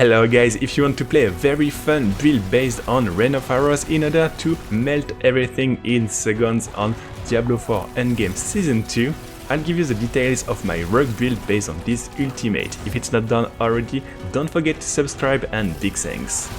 Hello guys, if you want to play a very fun build based on Rain of Arrows in order to melt everything in seconds on Diablo IV Endgame Season 2, I'll give you the details of my rogue build based on this ultimate. If it's not done already, don't forget to subscribe and big thanks.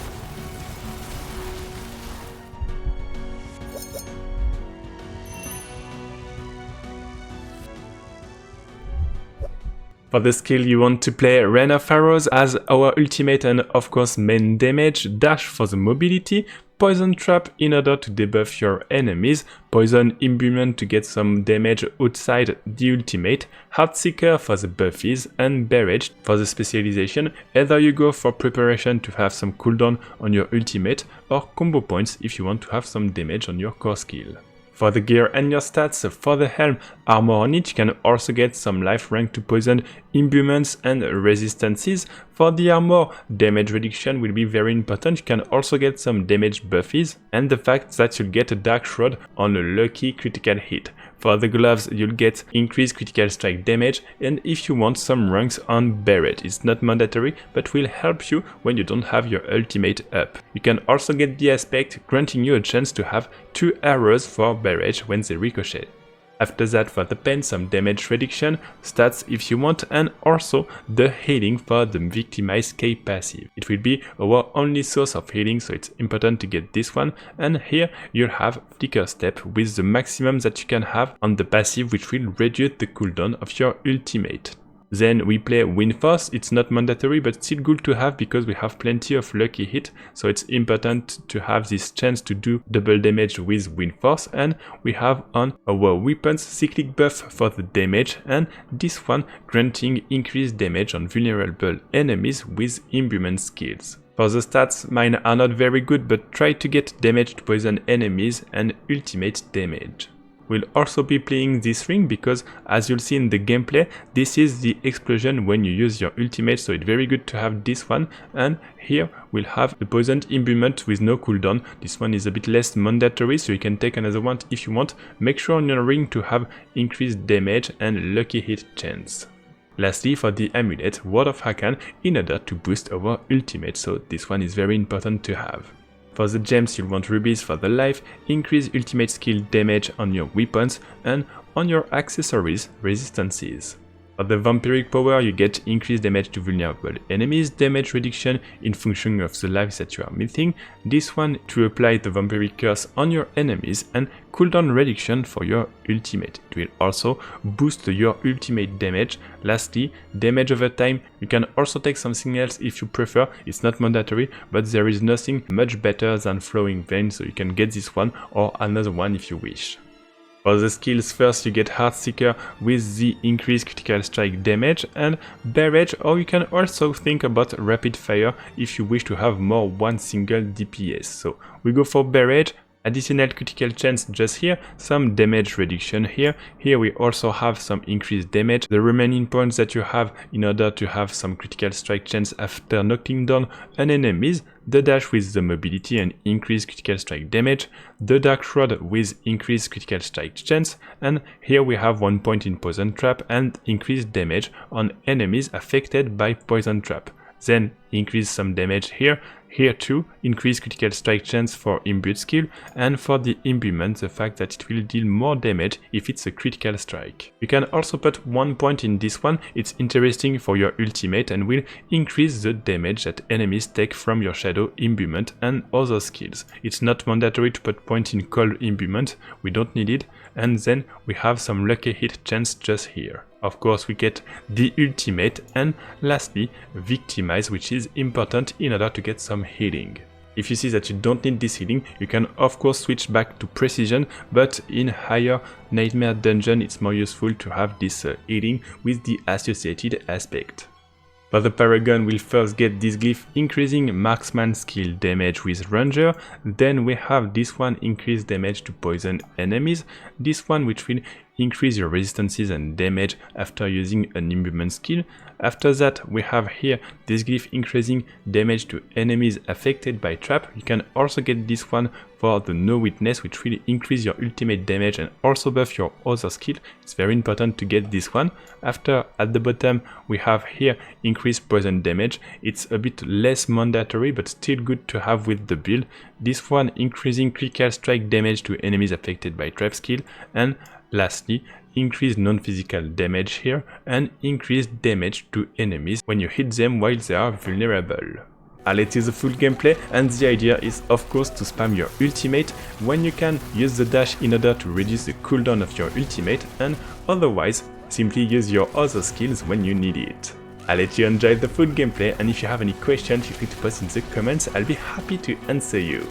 For the skill you want to play Rain of Arrows as our ultimate and of course main damage, dash for the mobility, poison trap in order to debuff your enemies, poison imbuement to get some damage outside the ultimate, Heartseeker for the buffies, and barrage for the specialization. Either you go for preparation to have some cooldown on your ultimate or combo points if you want to have some damage on your core skill. For the gear and your stats, for the helm, armor on it, you can also get some life rank to poison, imbuments and resistances. For the armor, damage reduction will be very important. You can also get some damage buffies and the fact that you'll get a dark shroud on a lucky critical hit. For the gloves, you'll get increased critical strike damage, and if you want some ranks on barrage, it's not mandatory but will help you when you don't have your ultimate up. You can also get the aspect granting you a chance to have 2 arrows for barrage when they ricochet. After that, for the pain, some damage reduction, stats if you want, and also the healing for the victimized K passive. It will be our only source of healing, so it's important to get this one. And here you'll have Flicker Step with the maximum that you can have on the passive, which will reduce the cooldown of your ultimate. Then we play Wind Force. It's not mandatory but still good to have because we have plenty of lucky hit, so it's important to have this chance to do double damage with Wind Force. And we have on our weapons cyclic buff for the damage, and this one granting increased damage on vulnerable enemies with imbuement skills. For the stats, mine are not very good, but try to get damage to poison enemies and ultimate damage. We'll also be playing this ring because, as you'll see in the gameplay, this is the explosion when you use your ultimate, so it's very good to have this one. And here we'll have the poisoned imbuement with no cooldown. This one is a bit less mandatory, so you can take another one if you want. Make sure on your ring to have increased damage and lucky hit chance. Lastly, for the amulet, Word of Hakan in order to boost our ultimate, so this one is very important to have. For the gems, you'll want rubies for the life, increase ultimate skill damage on your weapons, and on your accessories, resistances. For the Vampiric Power, you get increased damage to vulnerable enemies, damage reduction in function of the lives that you are missing, this one to apply the Vampiric Curse on your enemies, and cooldown reduction for your ultimate. It will also boost your ultimate damage. Lastly, damage over time. You can also take something else if you prefer, it's not mandatory, but there is nothing much better than Flowing Vein, so you can get this one or another one if you wish. For the skills, first you get Heartseeker with the increased critical strike damage and barrage, or you can also think about rapid fire if you wish to have more one single DPS. So we go for barrage, additional critical chance just here, some damage reduction here. Here we also have some increased damage, the remaining points that you have in order to have some critical strike chance after knocking down an enemies, the dash with the mobility and increased critical strike damage, the dark shroud with increased critical strike chance, and here we have 1 point in poison trap and increased damage on enemies affected by poison trap. Then increase some damage here. Here too, increase critical strike chance for imbued skill, and for the imbuement, the fact that it will deal more damage if it's a critical strike. You can also put 1 point in this one, it's interesting for your ultimate and will increase the damage that enemies take from your shadow imbuement and other skills. It's not mandatory to put point in cold imbuement, we don't need it, and then we have some lucky hit chance just here. Of course we get the ultimate, and lastly victimize, which is important in order to get some healing. If you see that you don't need this healing, you can of course switch back to precision, but in higher nightmare dungeon it's more useful to have this healing with the associated aspect. For the Paragon, we'll first get this glyph increasing marksman skill damage with ranger, then we have this one increased damage to poison enemies, this one which will increase your resistances and damage after using an imbuement skill, After that, we have here this glyph increasing damage to enemies affected by trap. You can also get this one for the no witness, which really increase your ultimate damage and also buff your other skill. It's very important to get this one. After, at the bottom, we have here increased poison damage. It's a bit less mandatory, but still good to have with the build. This one increasing critical strike damage to enemies affected by trap skill. And lastly, increased non-physical damage here and increased damage to enemies when you hit them while they are vulnerable. Let's use the full gameplay, and the idea is of course to spam your ultimate when you can. Use the dash in order to reduce the cooldown of your ultimate, and otherwise simply use your other skills when you need it. I'll let you enjoy the full gameplay, and if you have any questions feel free to post in the comments, I'll be happy to answer you.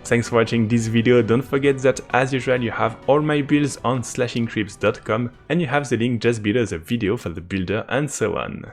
Thanks for watching this video. Don't forget that as usual you have all my builds on SlashingCreeps.com, and you have the link just below the video for the builder and so on.